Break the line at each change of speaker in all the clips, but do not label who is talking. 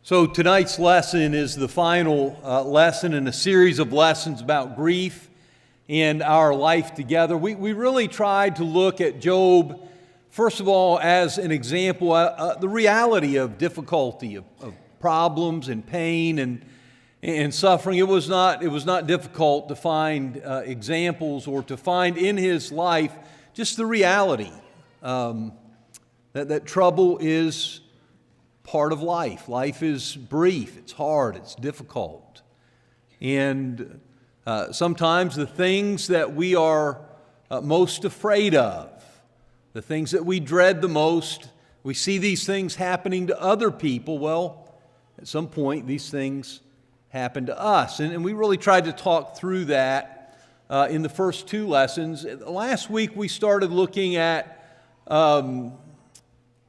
So tonight's lesson is the final lesson in a series of lessons about grief and our life together. We really tried to look at Job, first of all, as an example, the reality of difficulty, of problems and pain and suffering. It was not difficult to find examples or to find in his life just the reality that trouble is part of life. Life is brief, it's hard, it's difficult. And sometimes the things that we are most afraid of, the things that we dread the most, we see these things happening to other people. Well, at some point these things happen to us. And we really tried to talk through that in the first two lessons. Last week we started looking at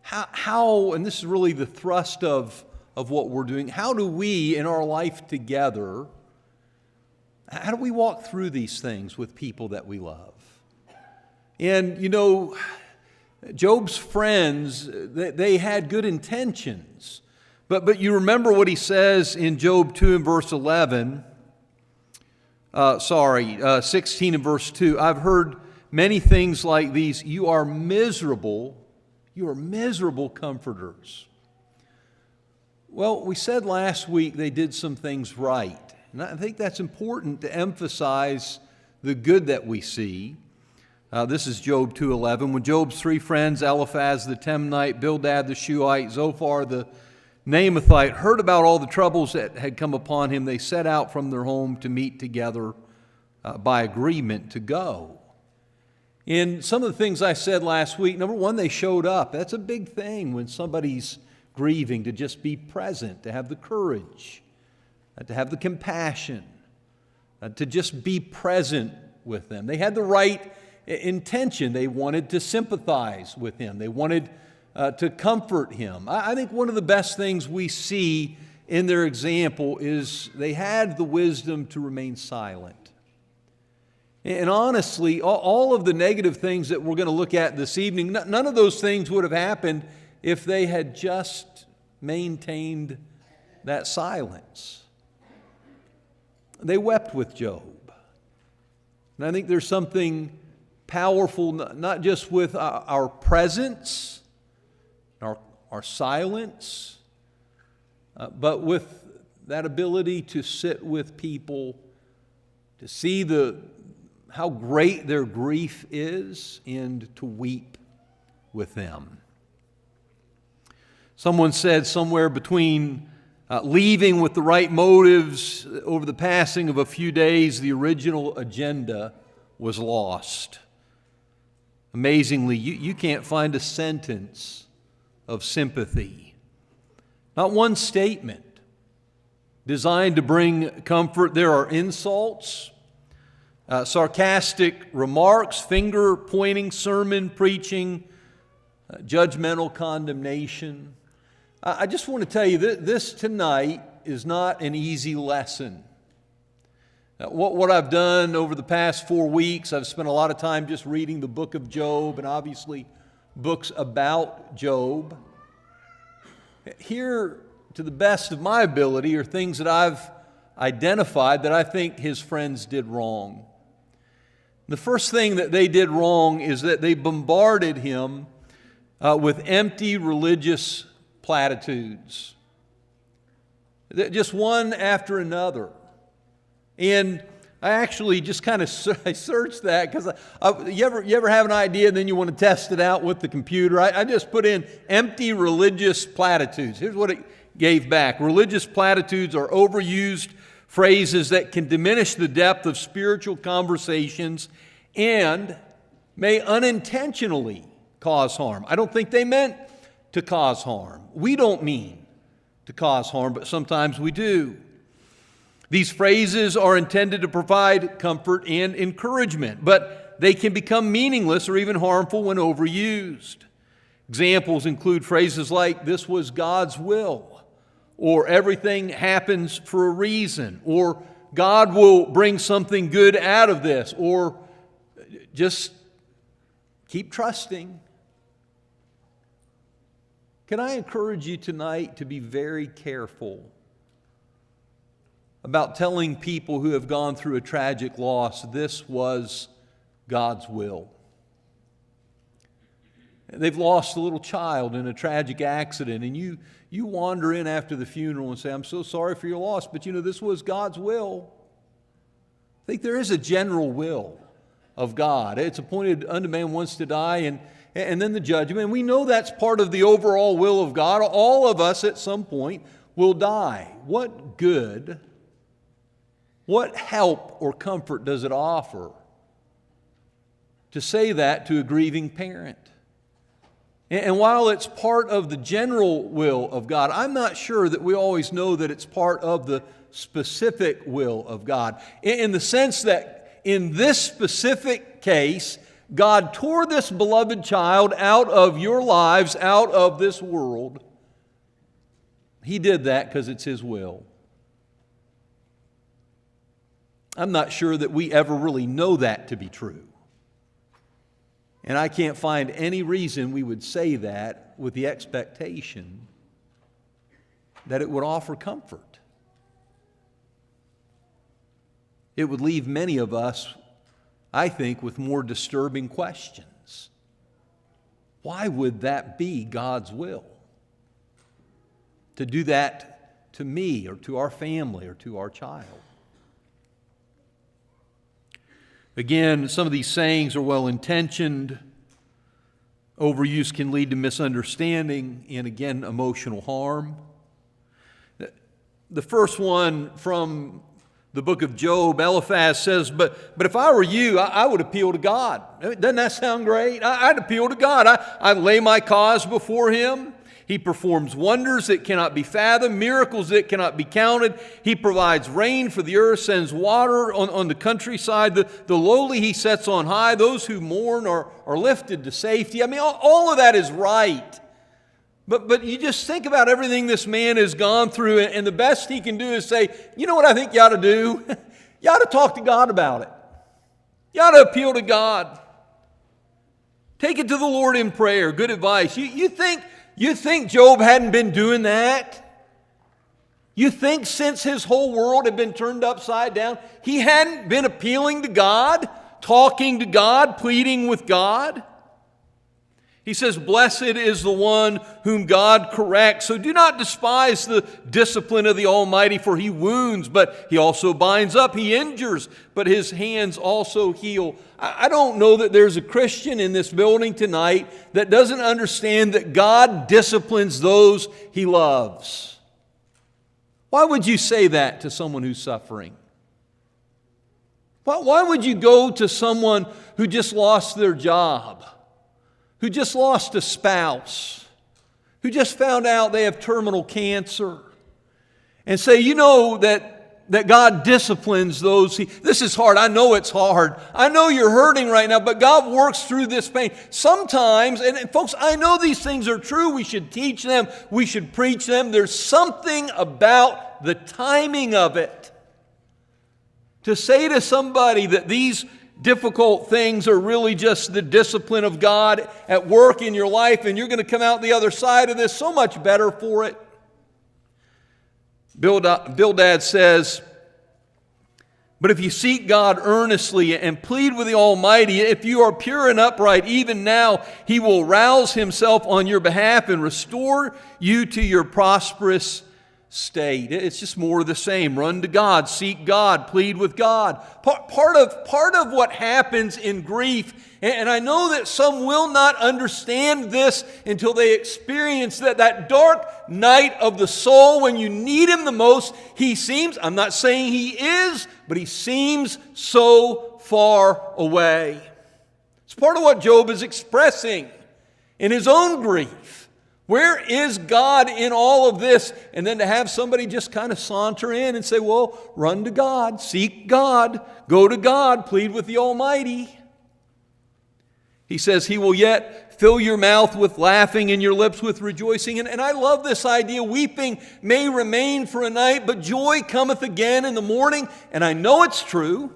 how, and this is really the thrust of what we're doing, how do we in our life together, how do we walk through these things with people that we love? And you know, Job's friends, they had good intentions, but you remember what he says in Job 2 and verse 11, 16 and verse 2, I've heard many things like these, you are miserable comforters. Well, we said last week they did some things right. And I think that's important to emphasize the good that we see. This is Job 2:11. When Job's three friends, Eliphaz the Temanite, Bildad the Shuhite, Zophar the Naamathite, heard about all the troubles that had come upon him, they set out from their home to meet together by agreement to go. And some of the things I said last week, number one, they showed up. That's a big thing when somebody's grieving, to just be present, to have the courage, to have the compassion, to just be present with them. They had the right intention. They wanted to sympathize with him. They wanted to comfort him. I think one of the best things we see in their example is they had the wisdom to remain silent. And honestly, all of the negative things that we're going to look at this evening, none of those things would have happened if they had just maintained that silence. They wept with Job. And I think there's something powerful, not just with our presence, our silence, but with that ability to sit with people, to see how great their grief is, and to weep with them. Someone said somewhere between leaving with the right motives over the passing of a few days, the original agenda was lost. Amazingly, you can't find a sentence of sympathy. Not one statement designed to bring comfort. There are insults, sarcastic remarks, finger-pointing, sermon preaching, judgmental condemnation. I just want to tell you that this tonight is not an easy lesson. What I've done over the past 4 weeks, I've spent a lot of time just reading the book of Job and obviously books about Job. Here, to the best of my ability, are things that I've identified that I think his friends did wrong. The first thing that they did wrong is that they bombarded him with empty religious platitudes. Just one after another. And I actually just kind of searched that because you ever have an idea and then you want to test it out with the computer? I just put in empty religious platitudes. Here's what it gave back. Religious platitudes are overused phrases that can diminish the depth of spiritual conversations and may unintentionally cause harm. I don't think they meant to cause harm. We don't mean to cause harm, but sometimes we do. These phrases are intended to provide comfort and encouragement, but they can become meaningless or even harmful when overused. Examples include phrases like, "This was God's will," or "Everything happens for a reason," or "God will bring something good out of this," or just keep trusting. Can I encourage you tonight to be very careful about telling people who have gone through a tragic loss, this was God's will? They've lost a little child in a tragic accident, and you wander in after the funeral and say, I'm so sorry for your loss, but this was God's will. I think there is a general will of God. It's appointed unto man once to die, and then the judgment. And we know that's part of the overall will of God. All of us at some point will die. What good, what help or comfort does it offer to say that to a grieving parent? And while it's part of the general will of God, I'm not sure that we always know that it's part of the specific will of God. In the sense that in this specific case, God tore this beloved child out of your lives, out of this world. He did that because it's His will. I'm not sure that we ever really know that to be true. And I can't find any reason we would say that with the expectation that it would offer comfort. It would leave many of us, I think, with more disturbing questions. Why would that be God's will? To do that to me or to our family or to our child? Again, some of these sayings are well-intentioned. Overuse can lead to misunderstanding and, again, emotional harm. The first one from the book of Job, Eliphaz says, but if I were you, I would appeal to God. Doesn't that sound great? I'd appeal to God. I'd lay my cause before Him. He performs wonders that cannot be fathomed, miracles that cannot be counted. He provides rain for the earth, sends water on the countryside. The lowly He sets on high. Those who mourn are lifted to safety. I mean, all of that is right. But you just think about everything this man has gone through, and the best he can do is say, you know what I think you ought to do? You ought to talk to God about it. You ought to appeal to God. Take it to the Lord in prayer. Good advice. You think Job hadn't been doing that? You think since his whole world had been turned upside down, he hadn't been appealing to God, talking to God, pleading with God? He says, blessed is the one whom God corrects. So do not despise the discipline of the Almighty, for He wounds, but He also binds up. He injures, but His hands also heal. I don't know that there's a Christian in this building tonight that doesn't understand that God disciplines those He loves. Why would you say that to someone who's suffering? Why would you go to someone who just lost their job, who just lost a spouse, who just found out they have terminal cancer, and say, you know that God disciplines those. This is hard. I know it's hard. I know you're hurting right now, but God works through this pain. Sometimes, and folks, I know these things are true. We should teach them. We should preach them. There's something about the timing of it. To say to somebody that these difficult things are really just the discipline of God at work in your life, and you're going to come out the other side of this so much better for it. Bildad says, but if you seek God earnestly and plead with the Almighty, if you are pure and upright, even now He will rouse Himself on your behalf and restore you to your prosperous state. It's just more of the same. Run to God, seek God, plead with God. Part of what happens in grief, and I know that some will not understand this until they experience that dark night of the soul when you need Him the most. He seems, I'm not saying He is, but He seems so far away. It's part of what Job is expressing in his own grief. Where is God in all of this? And then to have somebody just kind of saunter in and say, well, run to God, seek God, go to God, plead with the Almighty. He says He will yet fill your mouth with laughing and your lips with rejoicing. And I love this idea. Weeping may remain for a night, but joy cometh again in the morning. And I know it's true.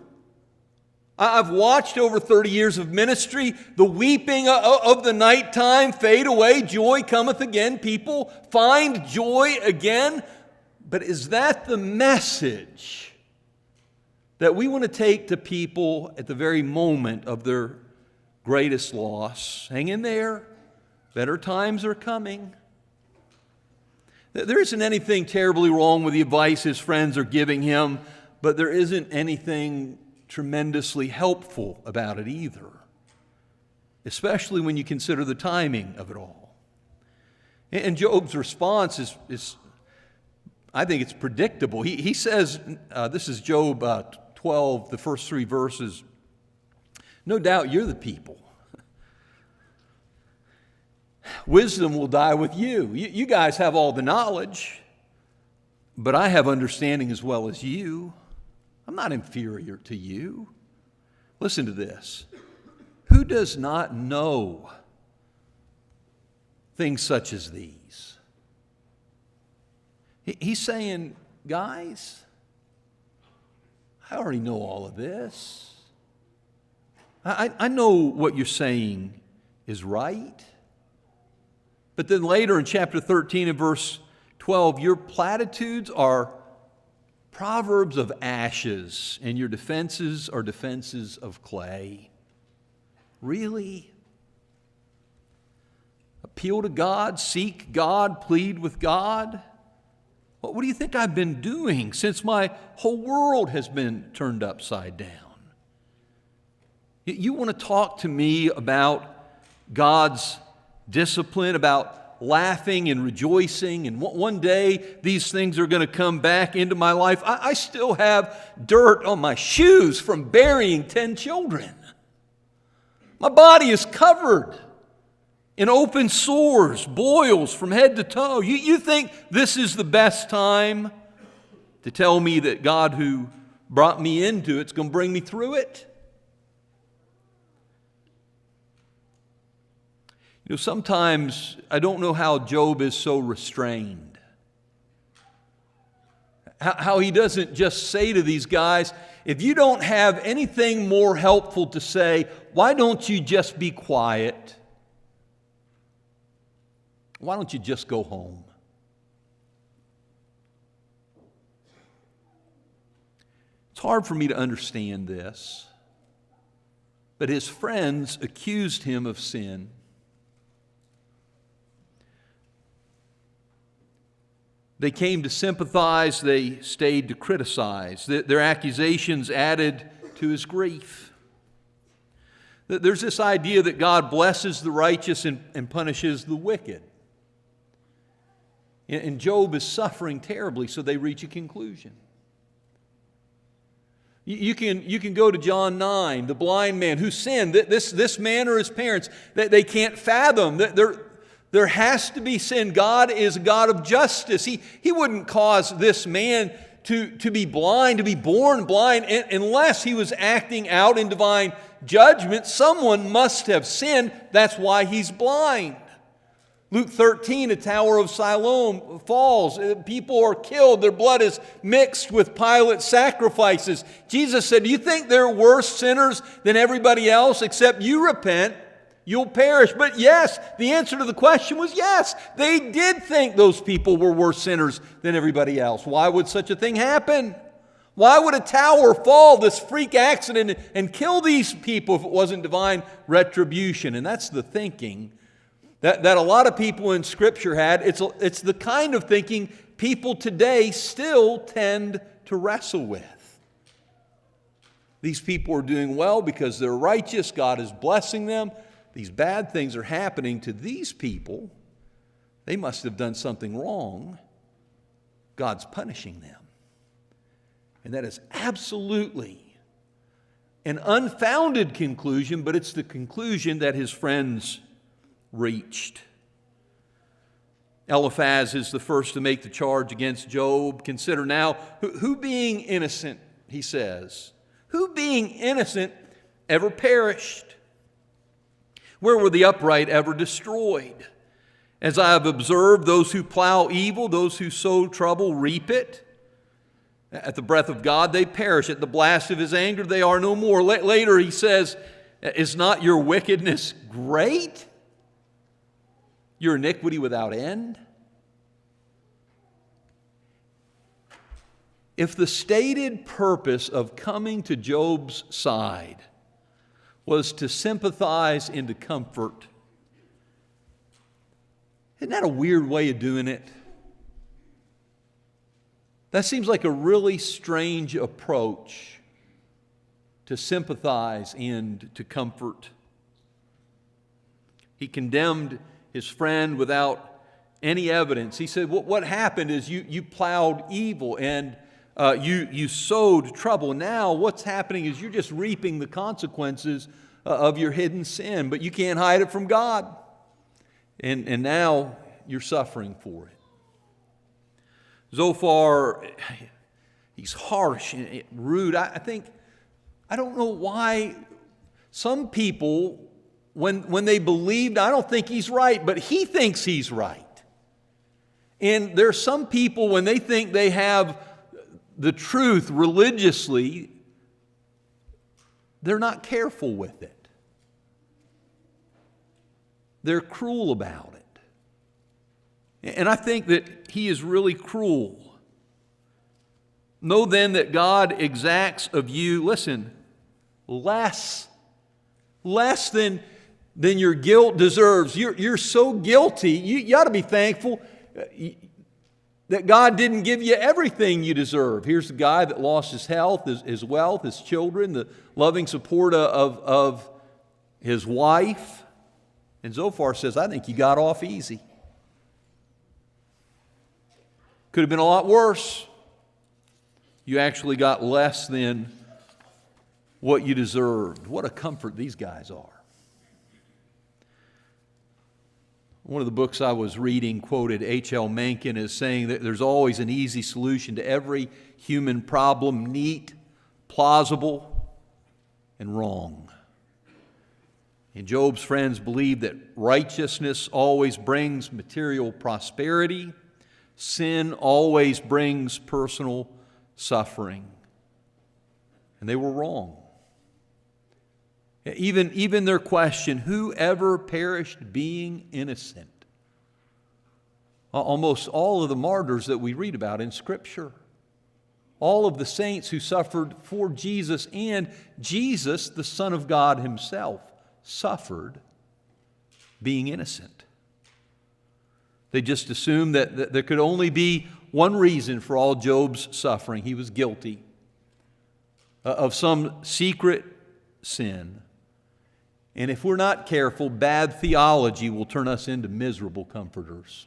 I've watched over 30 years of ministry, the weeping of the nighttime fade away, joy cometh again, people find joy again. But is that the message that we want to take to people at the very moment of their greatest loss? Hang in there. Better times are coming. There isn't anything terribly wrong with the advice his friends are giving him, but there isn't anything tremendously helpful about it either, especially when you consider the timing of it all. And Job's response is I think it's predictable. He says, this is Job 12, the first 3 verses, "No doubt you're the people. Wisdom will die with you. You guys have all the knowledge, but I have understanding as well as you. I'm not inferior to you." Listen to this. Who does not know things such as these? He's saying, guys, I already know all of this. I know what you're saying is right. But then later in chapter 13 and verse 12, your platitudes are proverbs of ashes, and your defenses are defenses of clay. Really? Appeal to God, seek God, plead with God? What do you think I've been doing since my whole world has been turned upside down? You want to talk to me about God's discipline, about laughing and rejoicing, and one day these things are going to come back into my life. I still have dirt on my shoes from burying 10 children. My body is covered in open sores, boils from head to toe. You think this is the best time to tell me that God who brought me into it's going to bring me through it? You know, sometimes I don't know how Job is so restrained. How he doesn't just say to these guys, if you don't have anything more helpful to say, why don't you just be quiet? Why don't you just go home? It's hard for me to understand this, but his friends accused him of sin. They came to sympathize, they stayed to criticize. Their accusations added to his grief. There's this idea that God blesses the righteous and punishes the wicked. And Job is suffering terribly, so they reach a conclusion. You can go to John 9, the blind man who sinned, this man or his parents, that they can't fathom. There has to be sin. God is a God of justice. He wouldn't cause this man to be blind, to be born blind, unless he was acting out in divine judgment. Someone must have sinned. That's why he's blind. Luke 13, the Tower of Siloam falls. People are killed. Their blood is mixed with Pilate's sacrifices. Jesus said, do you think they're worse sinners than everybody else? Except you repent, you'll perish. But yes, the answer to the question was yes. They did think those people were worse sinners than everybody else. Why would such a thing happen? Why would a tower fall, this freak accident, and kill these people if it wasn't divine retribution? And that's the thinking that a lot of people in Scripture had. It's the kind of thinking people today still tend to wrestle with. These people are doing well because they're righteous. God is blessing them. These bad things are happening to these people. They must have done something wrong. God's punishing them. And that is absolutely an unfounded conclusion, but it's the conclusion that his friends reached. Eliphaz is the first to make the charge against Job. Consider now, who being innocent, he says, who being innocent ever perished? Where were the upright ever destroyed? As I have observed, those who plow evil, those who sow trouble, reap it. At the breath of God they perish. At the blast of his anger they are no more. Later he says, is not your wickedness great? Your iniquity without end? If the stated purpose of coming to Job's side was to sympathize and to comfort, isn't that a weird way of doing it? That seems like a really strange approach to sympathize and to comfort. He condemned his friend without any evidence. He said, what happened is you plowed evil and you sowed trouble. Now what's happening is you're just reaping the consequences of your hidden sin, but you can't hide it from God. And now you're suffering for it. Zophar, he's harsh and rude. I don't know why some people, when they believed, I don't think he's right, but he thinks he's right. And there are some people, when they think they have the truth religiously, they're not careful with it. They're cruel about it. And I think that he is really cruel. Know then that God exacts of you, listen, less than your guilt deserves. You're so guilty, you ought to be thankful that God didn't give you everything you deserve. Here's the guy that lost his health, his wealth, his children, the loving support of his wife. And Zophar says, I think you got off easy. Could have been a lot worse. You actually got less than what you deserved. What a comfort these guys are. One of the books I was reading quoted H.L. Mencken as saying that there's always an easy solution to every human problem, neat, plausible, and wrong. And Job's friends believed that righteousness always brings material prosperity. Sin always brings personal suffering. And they were wrong. Even their question, who ever perished being innocent? Almost all of the martyrs that we read about in Scripture, all of the saints who suffered for Jesus, and Jesus, the Son of God himself, suffered being innocent. They just assumed that there could only be one reason for all Job's suffering. He was guilty of some secret sin. And if we're not careful, bad theology will turn us into miserable comforters.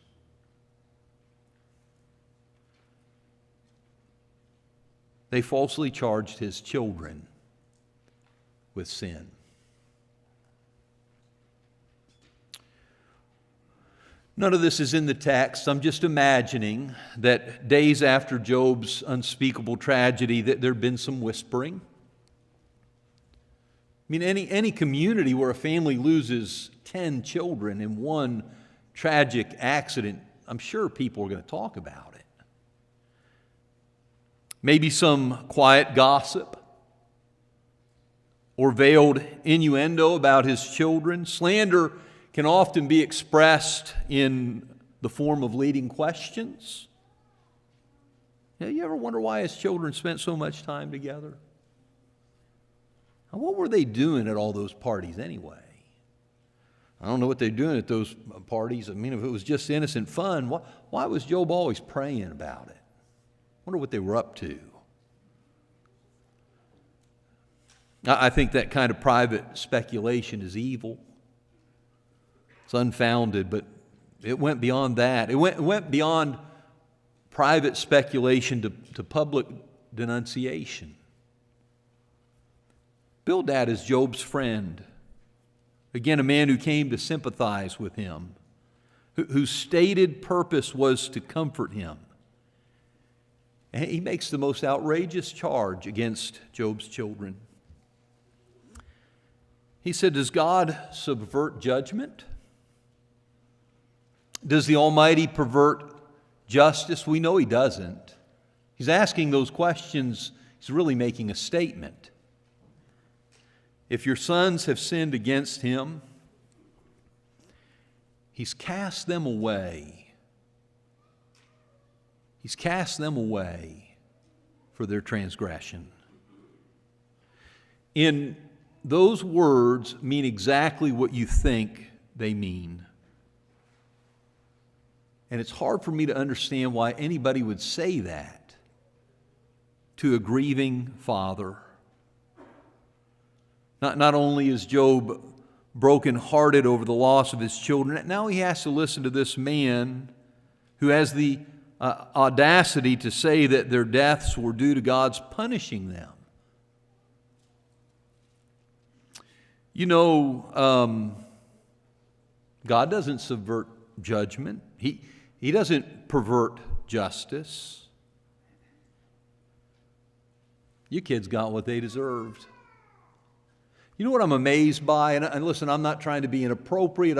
They falsely charged his children with sin. None of this is in the text. I'm just imagining that days after Job's unspeakable tragedy, that there had been some whispering. I mean, any community where a family loses 10 children in one tragic accident, I'm sure people are going to talk about it. Maybe some quiet gossip or veiled innuendo about his children. Slander can often be expressed in the form of leading questions. You ever wonder why his children spent so much time together? What were they doing at all those parties anyway? I don't know what they're doing at those parties. I mean, if it was just innocent fun, why was Job always praying about it? I wonder what they were up to. I think that kind of private speculation is evil. It's unfounded, but it went beyond that. It went beyond private speculation to public denunciation. Bildad is Job's friend. Again, a man who came to sympathize with him, whose stated purpose was to comfort him. And he makes the most outrageous charge against Job's children. He said, does God subvert judgment? Does the Almighty pervert justice? We know He doesn't. He's asking those questions. He's really making a statement. If your sons have sinned against him, he's cast them away. He's cast them away for their transgression. In those words mean exactly what you think they mean. And it's hard for me to understand why anybody would say that to a grieving father. Not only is Job brokenhearted over the loss of his children, now he has to listen to this man who has the audacity to say that their deaths were due to God's punishing them. You know, God doesn't subvert judgment. He doesn't pervert justice. You kids got what they deserved. You know what I'm amazed by? And listen, I'm not trying to be inappropriate.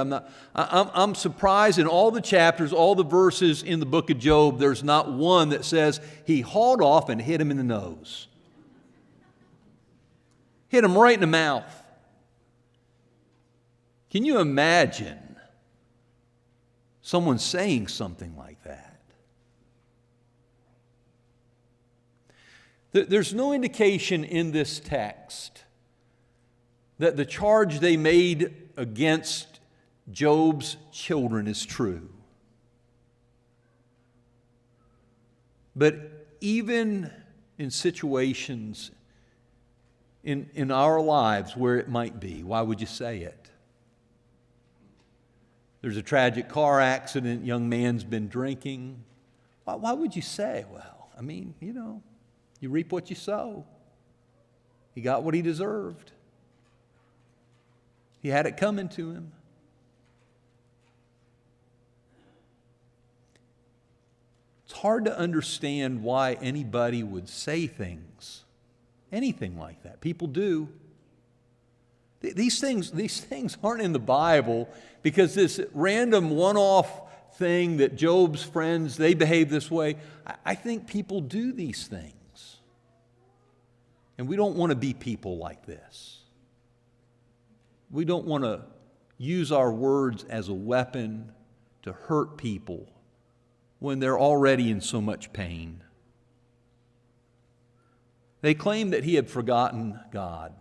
I'm surprised in all the chapters, all the verses in the book of Job, there's not one that says he hauled off and hit him in the nose. Hit him right in the mouth. Can you imagine someone saying something like that? There's no indication in this text that the charge they made against Job's children is true. But even in situations in our lives where it might be, why would you say it? There's a tragic car accident, young man's been drinking. Why would you say, well, I mean, you know, you reap what you sow. He got what he deserved. He had it coming to him. It's hard to understand why anybody would say things, anything like that. People do. These things aren't in the Bible because this random one-off thing that Job's friends, they behave this way. I think people do these things. And we don't want to be people like this. We don't want to use our words as a weapon to hurt people when they're already in so much pain. They claimed that he had forgotten God.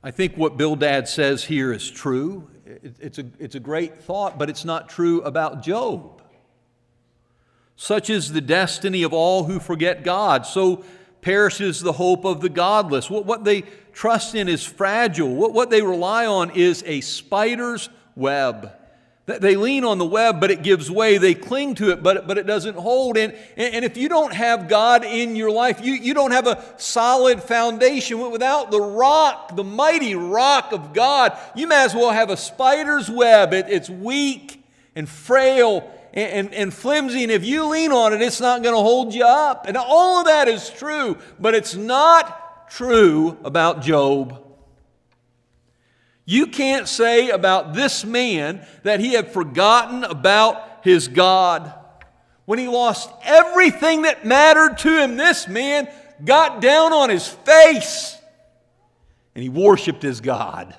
I think what Bildad says here is true. It's a great thought, but it's not true about Job. Such is the destiny of all who forget God. So perishes the hope of the godless. What they trust in is fragile. What they rely on is a spider's web. They lean on the web, but it gives way. They cling to it, but it doesn't hold. And if you don't have God in your life, you don't have a solid foundation. Without the rock, the mighty rock of God, you may as well have a spider's web. It's weak and frail and flimsy, and if you lean on it, it's not going to hold you up. And all of that is true, but it's not true about Job. You can't say about this man that he had forgotten about his God. When he lost everything that mattered to him, this man got down on his face and he worshiped his God.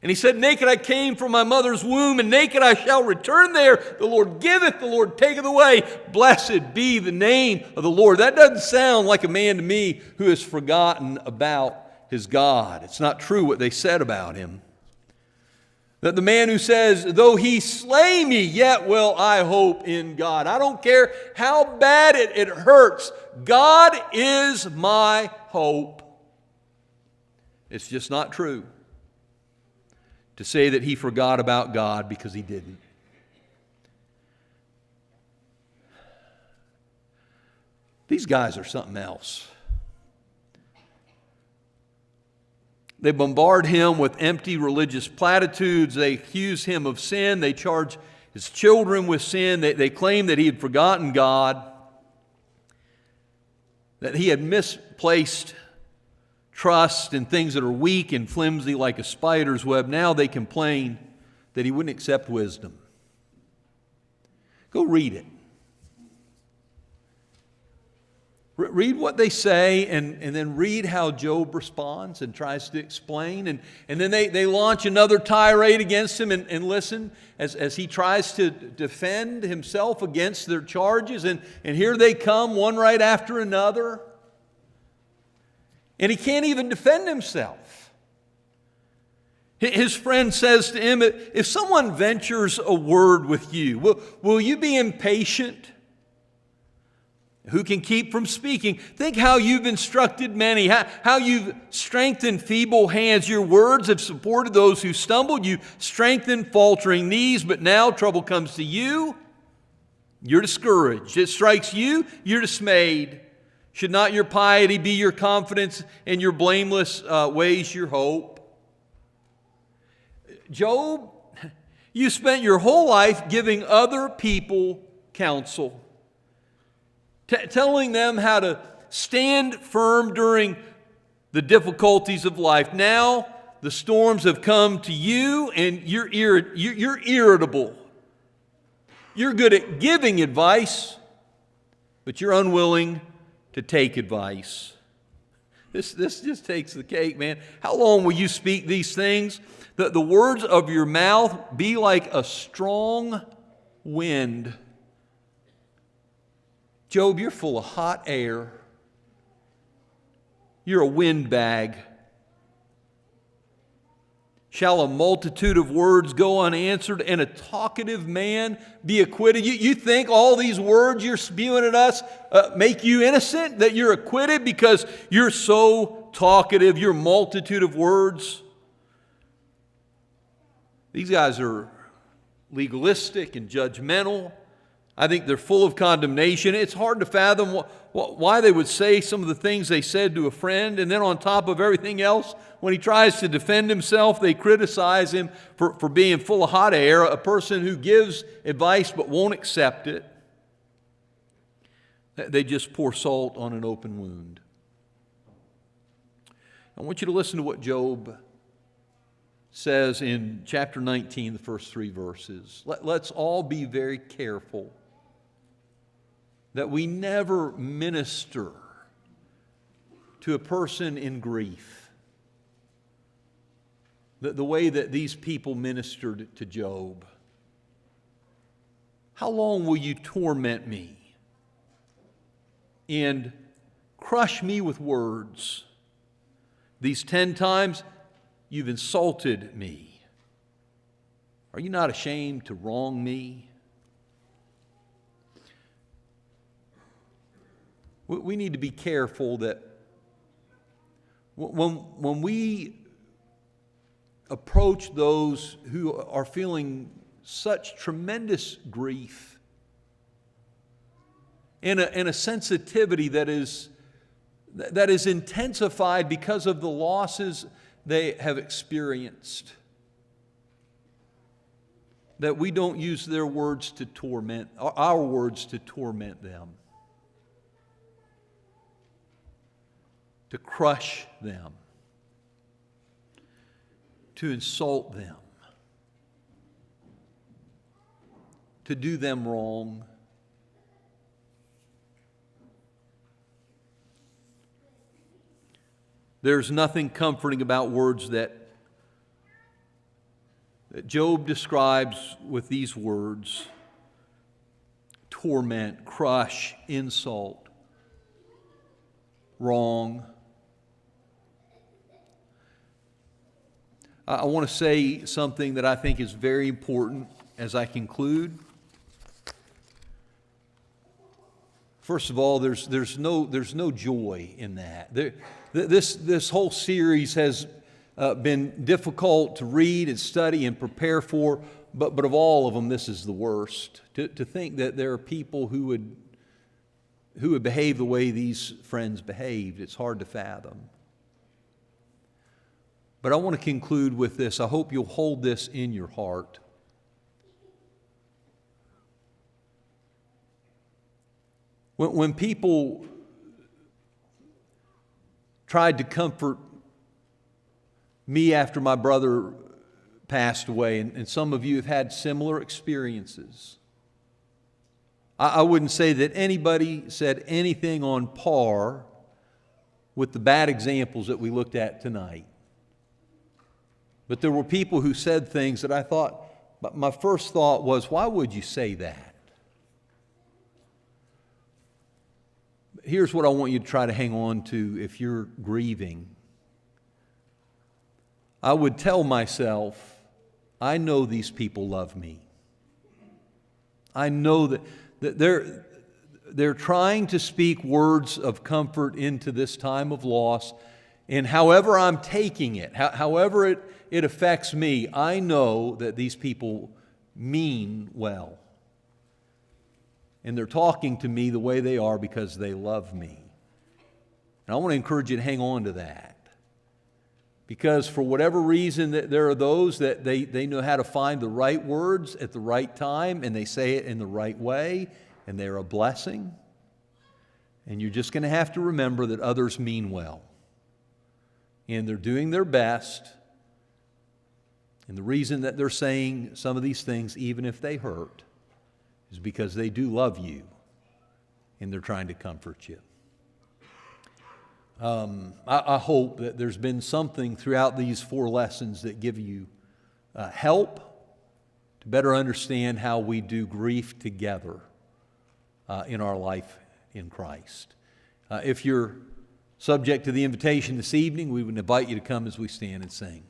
And he said, naked I came from my mother's womb, and naked I shall return there. The Lord giveth, the Lord taketh away. Blessed be the name of the Lord. That doesn't sound like a man to me who has forgotten about his God. It's not true what they said about him. That the man who says, though he slay me, yet will I hope in God. I don't care how bad it hurts. God is my hope. It's just not true to say that he forgot about God, because he didn't. These guys are something else. They bombard him with empty religious platitudes. They accuse him of sin. They charge his children with sin. They claim that he had forgotten God, that he had misplaced trust in things that are weak and flimsy like a spider's web. Now they complain that he wouldn't accept wisdom. Go read it. Read what they say and then read how Job responds and tries to explain. And then they launch another tirade against him and listen as he tries to defend himself against their charges. And here they come, one right after another. And he can't even defend himself. His friend says to him, if someone ventures a word with you, will you be impatient? Who can keep from speaking? Think how you've instructed many, how you've strengthened feeble hands. Your words have supported those who stumbled. You strengthened faltering knees, but now trouble comes to you. You're discouraged. It strikes you, you're dismayed. Should not your piety be your confidence and your blameless ways your hope? Job, you spent your whole life giving other people counsel. Telling them how to stand firm during the difficulties of life. Now the storms have come to you and you're irritable. You're good at giving advice, but you're unwilling to take advice. This just takes the cake, man. How long will you speak these things? The words of your mouth be like a strong wind. Job, you're full of hot air. You're a windbag. Shall a multitude of words go unanswered and a talkative man be acquitted? You think all these words you're spewing at us make you innocent, that you're acquitted because you're so talkative, your multitude of words? These guys are legalistic and judgmental. I think they're full of condemnation. It's hard to fathom why they would say some of the things they said to a friend, and then on top of everything else, when he tries to defend himself, they criticize him for being full of hot air, a person who gives advice but won't accept it. They just pour salt on an open wound. I want you to listen to what Job says in chapter 19, the first 3 verses. Let's all be very careful that we never minister to a person in grief the way that these people ministered to Job. How long will you torment me and crush me with words? These 10 times you've insulted me. Are you not ashamed to wrong me? We need to be careful that when we approach those who are feeling such tremendous grief, in a sensitivity that is intensified because of the losses they have experienced, that we don't use their words to torment, our words to torment them, to crush them, to insult them, to do them wrong. There's nothing comforting about words that Job describes with these words: torment, crush, insult, wrong. I want to say something that I think is very important as I conclude. First of all, there's no joy in that. This whole series has been difficult to read and study and prepare for, but of all of them, this is the worst. To think that there are people who would behave the way these friends behaved, it's hard to fathom. But I want to conclude with this. I hope you'll hold this in your heart. When people tried to comfort me after my brother passed away, and some of you have had similar experiences, I wouldn't say that anybody said anything on par with the bad examples that we looked at tonight. But there were people who said things that I thought, my first thought was, why would you say that? Here's what I want you to try to hang on to if you're grieving. I would tell myself, I know these people love me. I know that they're trying to speak words of comfort into this time of loss. And however I'm taking it, however it affects me, I know that these people mean well. And they're talking to me the way they are because they love me. And I want to encourage you to hang on to that. Because for whatever reason, there are those that they know how to find the right words at the right time, and they say it in the right way, and they're a blessing. And you're just going to have to remember that others mean well. And they're doing their best. And the reason that they're saying some of these things, even if they hurt, is because they do love you, and they're trying to comfort you. I hope that there's been something throughout these 4 lessons that give you help to better understand how we do grief together in our life in Christ. If you're subject to the invitation this evening, we would invite you to come as we stand and sing.